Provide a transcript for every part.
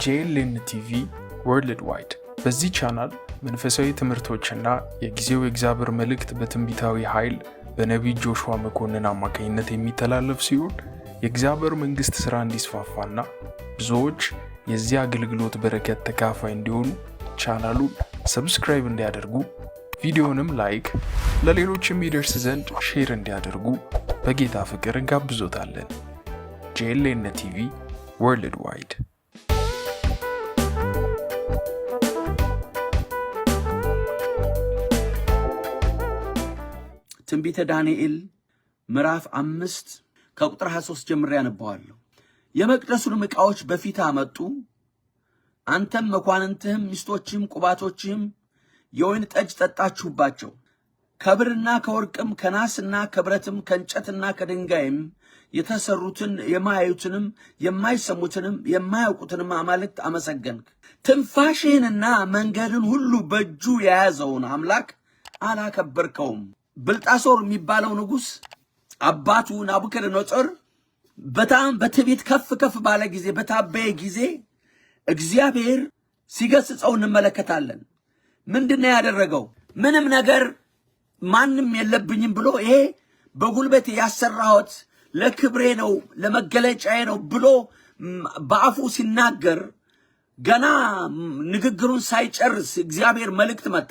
JLN TV Worldwide በዚህ ቻናል መንፈሳዊ ትምህርቶችና የጊዜው የእግዚአብሔር መልእክት በትንቢታዊ ኃይል በነቢይ ጆሹዋ መኮንን አማካኝነት የሚተላለፍ ሲሆን የእግዚአብሔር መንግስት ሥራ እንዲስፋፋና ብዙዎች የዚህ አገልግሎት በረከት ተካፋይ እንዲሆኑ ቻናሉን ሰብስክራይብ እንዲያደርጉ ቪዲዮንም ላይክ ለሌሎችም ይደርስ ዘንድ ሼር እንዲያደርጉ በጌታ ፍቅር እንጋብዞታለን። JLN TV Worldwide ትንቢተ ዳንኤል ምዕራፍ 5 ከቁጥር 23 ጀምሬ ያነባዋለሁ። የመቅደሱን ዕቃዎች በፊት አመጡ። አንተም መኳንንትህም ሚስቶችህም ቁባቶችህም የወይን ጠጅ ጠጣችሁባቸው። ከብርና ከወርቅም ከናስና ከብረትም ከእንጨትና ከድንጋይም የተሰሩትን የማያዩትንም የማይሰሙትንም የማያውቁትንም አማልክት አመሰገንክ። ትንፋሽህንና መንገድን ሁሉ በእጁ የያዘውን አምላክ አላከበርከውም። ብልጣሶር የሚባለው ንጉሥ አባቱ ናቡከደነጾር በጣም በትዕቢት ከፍ ባለ ጊዜ በታበየ ጊዜ እግዚአብሔር ሲገስጸው እንመለከታለን። ምንድነው ያደረገው? ምንም ነገር ማንም የለብኝም ብሎ ይሄ በጉልበት ያሰራሁት ለክብሬ ነው ለመገለጫዬ ነው ብሎ በአፉ ሲናገር ገና ንግግሩን ሳይጨርስ እግዚአብሔር መልእክት መጣ።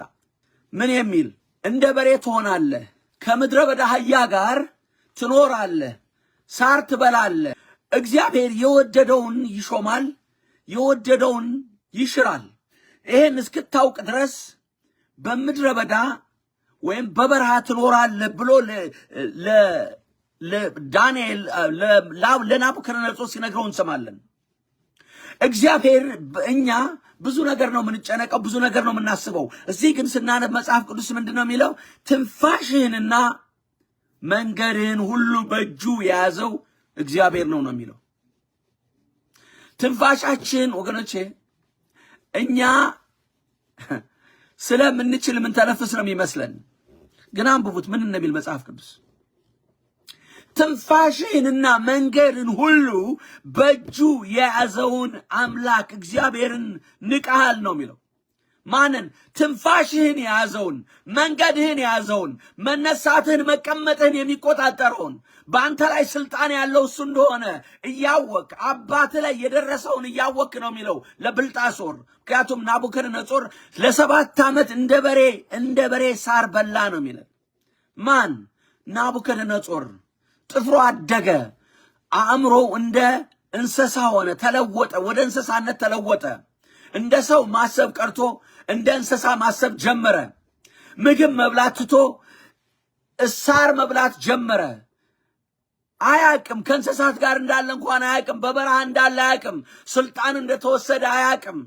ምን የሚል? እንደ በሬ ትሆናለህ፣ ከምድረ በዳ አህያ ጋር ትኖራለህ፣ ሳር ትበላለህ። እግዚአብሔር የወደደውን ይሾማል፣ የወደደውን ይሽራል። ይሄን እስክታውቅ ድረስ በምድረ በዳ ወይም በበረሃ ትኖራለህ ብሎ ለዳንኤል ለናቡከደነጾር ሲነግረው እንሰማለን። እግዚአብሔር እኛ ብዙ ነገር ነው የምንጨነቀው፣ ብዙ ነገር ነው የምናስበው። እዚህ ግን ስናነብ መጽሐፍ ቅዱስ ምንድነው የሚለው? ትንፋሽህንና መንገድህን ሁሉ በእጁ የያዘው እግዚአብሔር ነው የሚለው። ትንፋሻችን ወገኖቼ እኛ ስለምንችል ምን ተነፍስ ነው የሚመስለን። ግን አንብቡት ምን እንደሚል መጽሐፍ ቅዱስ። ትንፋሽህንና መንገድን ሁሉ በእጁ የያዘውን አምላክ እግዚአብሔርን ንቀሃል ነው የሚለው። ማንን? ትንፋሽህን የያዘውን፣ መንገድህን የያዘውን፣ መነሳትህን መቀመጥህን የሚቆጣጠረውን፣ በአንተ ላይ ስልጣን ያለው እሱ እንደሆነ እያወቅ አባት ላይ የደረሰውን እያወቅ ነው የሚለው ለብልጣሶር። ምክንያቱም ናቡከደነጾር ለ7 ዓመት እንደ በሬ ሳር በላ ነው የሚለው። ማን? ናቡከደነጾር። ጥፍሮ አደገ፣ አእምሮው እንደ እንስሳ ሆነ፣ ተለወጠ፣ ወደ እንስሳነት ተለወጠ። እንደ ሰው ማሰብ ቀርቶ እንደ እንስሳ ማሰብ ጀመረ። ምግብ መብላት ትቶ ሳር መብላት ጀመረ። አያቅም፣ ከእንስሳት ጋር እንዳለ እንኳን አያቅም፣ በበረሃ እንዳለ አያቅም፣ ስልጣን እንደተወሰደ አያቅም።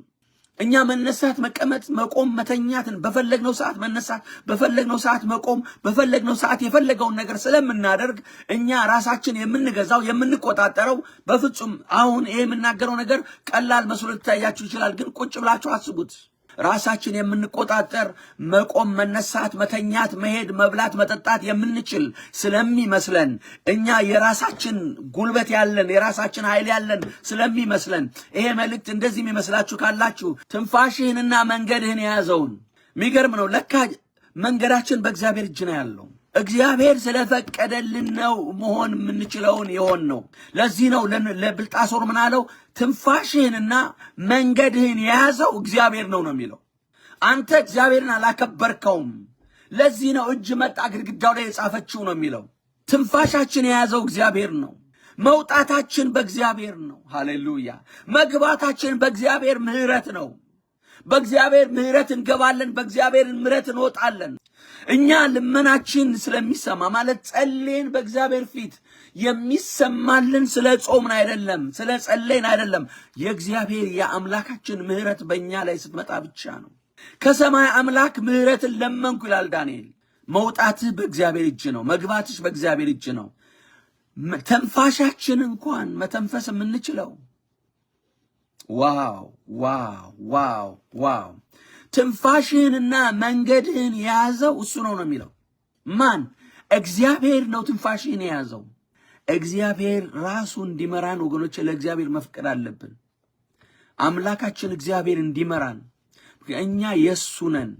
እኛ መነሳት፣ መቀመጥ፣ መቆም፣ መተኛትን በፈለግነው ሰዓት መነሳት፣ በፈለግነው ሰዓት መቆም፣ በፈለግነው ሰዓት የፈለገውን ነገር ስለምናደርግ እኛ ራሳችን የምንገዛው የምንቆጣጠረው በፍጹም አሁን ይሄ የምናገረው ነገር ቀላል መስሎ ሊታያችሁ ይችላል። ግን ቁጭ ብላችሁ አስቡት። ራሳችን የምንቆጣጠር መቆም፣ መነሳት፣ መተኛት፣ መሄድ፣ መብላት፣ መጠጣት የምንችል ስለሚመስለን እኛ የራሳችን ጉልበት ያለን የራሳችን ኃይል ያለን ስለሚመስለን ይሄ መልእክት እንደዚህ የሚመስላችሁ ካላችሁ ትንፋሽህንና መንገድህን የያዘውን። የሚገርም ነው። ለካ መንገዳችን በእግዚአብሔር እጅ ነው ያለው። እግዚአብሔር ስለፈቀደልን ነው መሆን የምንችለውን የሆን ነው። ለዚህ ነው ለብልጣሶር ምን አለው? ትንፋሽህንና መንገድህን የያዘው እግዚአብሔር ነው የሚለው። አንተ እግዚአብሔርን አላከበርከውም። ለዚህ ነው እጅ መጣ ግድግዳው ላይ የጻፈችው ነው የሚለው። ትንፋሻችን የያዘው እግዚአብሔር ነው። መውጣታችን በእግዚአብሔር ነው። ሃሌሉያ። መግባታችን በእግዚአብሔር ምሕረት ነው። በእግዚአብሔር ምሕረት እንገባለን፣ በእግዚአብሔር ምሕረት እንወጣለን። እኛ ልመናችን ስለሚሰማ ማለት ጸልየን በእግዚአብሔር ፊት የሚሰማልን ስለ ጾምን አይደለም፣ ስለ ጸለይን አይደለም። የእግዚአብሔር የአምላካችን ምሕረት በእኛ ላይ ስትመጣ ብቻ ነው። ከሰማይ አምላክ ምሕረትን ለመንኩ ይላል ዳንኤል። መውጣትህ በእግዚአብሔር እጅ ነው፣ መግባትሽ በእግዚአብሔር እጅ ነው። ተንፋሻችን እንኳን መተንፈስ የምንችለው ዋው ዋው ዋው ዋው! ትንፋሽህንና መንገድህን የያዘው እሱ ነው የሚለው። ማን? እግዚአብሔር ነው ትንፋሽህን የያዘው። እግዚአብሔር ራሱ እንዲመራን ወገኖች ለእግዚአብሔር መፍቀድ አለብን። አምላካችን እግዚአብሔር እንዲመራን እኛ የሱ ነን።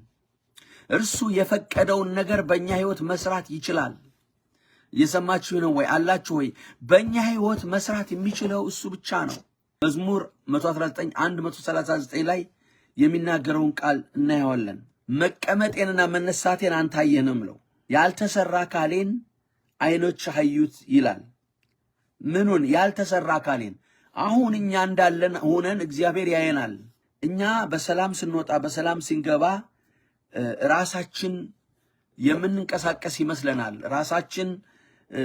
እርሱ የፈቀደውን ነገር በእኛ ህይወት መስራት ይችላል። እየሰማችሁ ነው ወይ? አላችሁ ወይ? በእኛ ህይወት መስራት የሚችለው እሱ ብቻ ነው። መዝሙር 119 139 ላይ የሚናገረውን ቃል እናየዋለን። መቀመጤንና መነሳቴን አንተ አየህ ነው የምለው። ያልተሰራ አካሌን አይኖች አዩት ይላል። ምኑን? ያልተሰራ አካሌን። አሁን እኛ እንዳለን ሆነን እግዚአብሔር ያየናል። እኛ በሰላም ስንወጣ በሰላም ስንገባ ራሳችን የምንንቀሳቀስ ይመስለናል። ራሳችን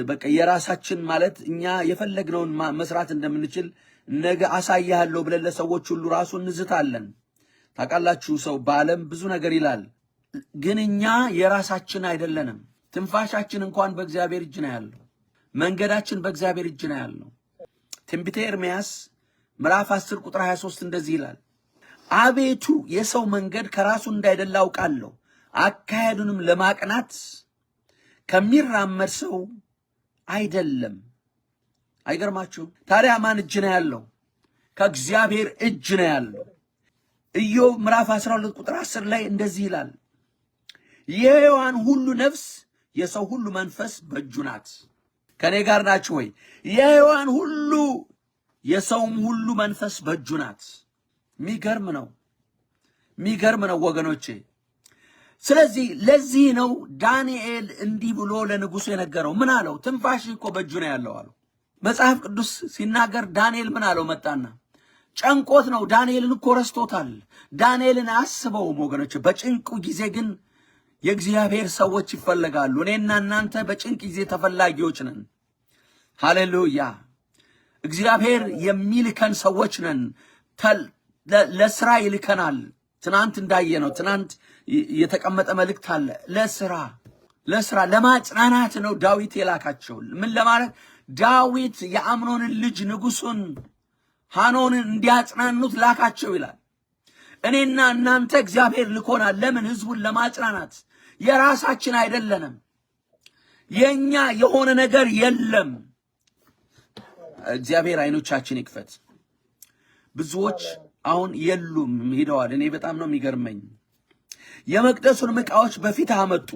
በቃ የራሳችን ማለት እኛ የፈለግነውን መስራት እንደምንችል ነገ አሳያለሁ ብለን ለሰዎች ሁሉ ራሱ እንዝታለን። ታውቃላችሁ ሰው በዓለም ብዙ ነገር ይላል፣ ግን እኛ የራሳችን አይደለንም። ትንፋሻችን እንኳን በእግዚአብሔር እጅ ነው ያለው። መንገዳችን በእግዚአብሔር እጅ ነው ያለው። ትንቢተ ኤርምያስ ምዕራፍ 10 ቁጥር 23 እንደዚህ ይላል፣ አቤቱ የሰው መንገድ ከራሱ እንዳይደለ አውቃለሁ፣ አካሄዱንም ለማቅናት ከሚራመድ ሰው አይደለም። አይገርማችሁም? ታዲያ ማን እጅ ነው ያለው? ከእግዚአብሔር እጅ ነው ያለው። ኢዮብ ምዕራፍ 12 ቁጥር 10 ላይ እንደዚህ ይላል፣ የሕያዋን ሁሉ ነፍስ የሰው ሁሉ መንፈስ በእጁ ናት። ከኔ ጋር ናችሁ ወይ? የሕያዋን ሁሉ የሰውም ሁሉ መንፈስ በእጁ ናት። ሚገርም ነው፣ ሚገርም ነው ወገኖቼ። ስለዚህ ለዚህ ነው ዳንኤል እንዲህ ብሎ ለንጉሱ የነገረው። ምን አለው? ትንፋሽ እኮ በእጁ ነው ያለው አለው። መጽሐፍ ቅዱስ ሲናገር ዳንኤል ምን አለው? መጣና ጨንቆት ነው። ዳንኤልን እኮ ረስቶታል። ዳንኤልን አያስበውም ወገኖቼ። በጭንቁ ጊዜ ግን የእግዚአብሔር ሰዎች ይፈለጋሉ። እኔና እናንተ በጭንቅ ጊዜ ተፈላጊዎች ነን። ሃሌሉያ! እግዚአብሔር የሚልከን ሰዎች ነን። ለስራ ይልከናል። ትናንት እንዳየነው ትናንት የተቀመጠ መልእክት አለ። ለስራ ለማጽናናት ነው ዳዊት የላካቸው። ምን ለማለት? ዳዊት የአምኖንን ልጅ ንጉሱን ሃኖንን እንዲያጽናኑት ላካቸው ይላል። እኔና እናንተ እግዚአብሔር ልኮናል። ለምን? ህዝቡን ለማጽናናት። የራሳችን አይደለንም። የኛ የሆነ ነገር የለም። እግዚአብሔር አይኖቻችን ይክፈት። ብዙዎች አሁን የሉም፣ ሄደዋል። እኔ በጣም ነው የሚገርመኝ። የመቅደሱን ዕቃዎች በፊት አመጡ።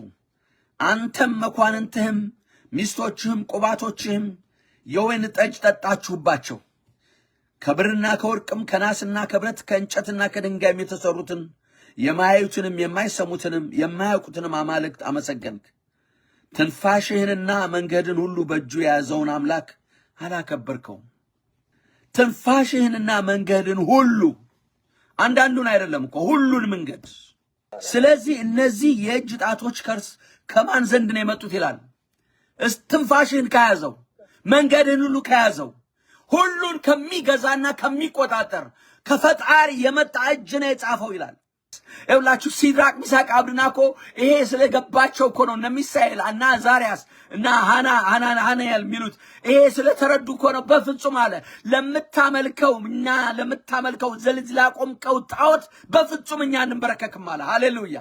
አንተም መኳንንትህም ሚስቶችህም ቁባቶችህም የወይን ጠጅ ጠጣችሁባቸው። ከብርና ከወርቅም ከናስና ከብረት ከእንጨትና ከድንጋይም የተሰሩትን የማያዩትንም የማይሰሙትንም የማያውቁትንም አማልክት አመሰገንክ። ትንፋሽህንና መንገድን ሁሉ በእጁ የያዘውን አምላክ አላከበርከውም። ትንፋሽህንና መንገድን ሁሉ፣ አንዳንዱን አይደለም እኮ ሁሉን መንገድ። ስለዚህ እነዚህ የእጅ ጣቶች ከማን ዘንድ ነው የመጡት ይላል? ትንፋሽህን ከያዘው መንገድህን ሁሉ ከያዘው ሁሉን ከሚገዛና ከሚቆጣጠር ከፈጣሪ የመጣ እጅ ነው የጻፈው ይላል። ይኸውላችሁ ሲድራቅ ሚሳቅ አብደናጎ ይሄ ስለገባቸው እኮ ነው። እነ ሚሳኤል እና አዛርያስ እና ሐናንያል የሚሉት ይሄ ስለተረዱ እኮ ነው። በፍጹም አለ ለምታመልከው ዘልዝላ ቆምከው ጣዖት በፍጹም እኛ እንበረከክም አለ። ሃሌሉያ!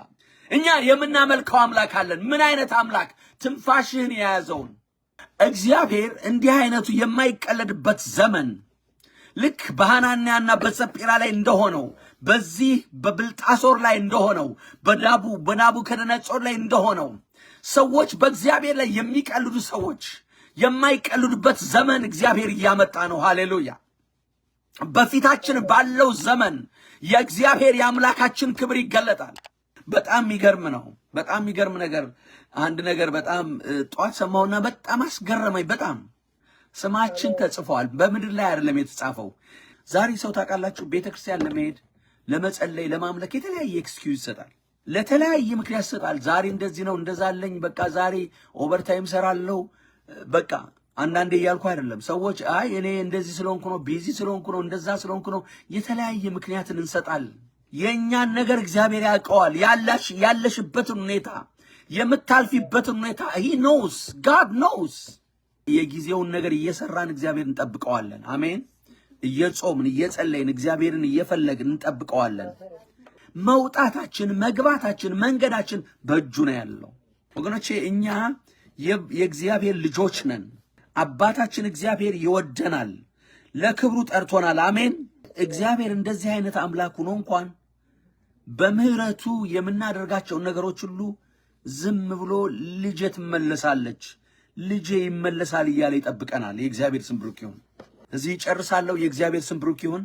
እኛ የምናመልከው አምላክ አለን። ምን አይነት አምላክ? ትንፋሽህን የያዘውን እግዚአብሔር። እንዲህ አይነቱ የማይቀለድበት ዘመን ልክ በሐናንያና በሰጲራ ላይ እንደሆነው፣ በዚህ በብልጣሶር ላይ እንደሆነው፣ በናቡከደነጾር ላይ እንደሆነው ሰዎች በእግዚአብሔር ላይ የሚቀልዱ ሰዎች የማይቀልዱበት ዘመን እግዚአብሔር እያመጣ ነው። ሃሌሉያ! በፊታችን ባለው ዘመን የእግዚአብሔር የአምላካችን ክብር ይገለጣል። በጣም የሚገርም ነው። በጣም የሚገርም ነገር አንድ ነገር በጣም ጧት ሰማሁና በጣም አስገረመኝ። በጣም ስማችን ተጽፏል። በምድር ላይ አይደለም የተጻፈው። ዛሬ ሰው ታውቃላችሁ ቤተክርስቲያን ለመሄድ ለመጸለይ፣ ለማምለክ የተለያየ ኤክስኪውዝ ይሰጣል። ለተለያየ ምክንያት ይሰጣል። ዛሬ እንደዚህ ነው እንደዛለኝ፣ በቃ ዛሬ ኦቨርታይም ሰራለሁ፣ በቃ አንዳንዴ እያልኩ አይደለም። ሰዎች አይ እኔ እንደዚህ ስለሆንኩ ነው፣ ቢዚ ስለሆንኩ ነው፣ እንደዛ ስለሆንኩ ነው፣ የተለያየ ምክንያትን እንሰጣለን። የእኛን ነገር እግዚአብሔር ያውቀዋል። ያለሽበትን ሁኔታ፣ የምታልፊበትን ሁኔታ he knows, God knows። የጊዜውን ነገር እየሰራን እግዚአብሔርን እንጠብቀዋለን። አሜን። እየጾምን እየጸለይን እግዚአብሔርን እየፈለግን እንጠብቀዋለን። መውጣታችን፣ መግባታችን፣ መንገዳችን በእጁ ነው ያለው ወገኖቼ። እኛ የእግዚአብሔር ልጆች ነን። አባታችን እግዚአብሔር ይወደናል፣ ለክብሩ ጠርቶናል። አሜን። እግዚአብሔር እንደዚህ አይነት አምላክ ሆኖ እንኳን በምህረቱ የምናደርጋቸው ነገሮች ሁሉ ዝም ብሎ ልጄ ትመለሳለች፣ ልጄ ይመለሳል እያለ ይጠብቀናል። የእግዚአብሔር ስም ብሩክ ይሁን። እዚህ ጨርሳለሁ። የእግዚአብሔር ስም ብሩክ ይሁን።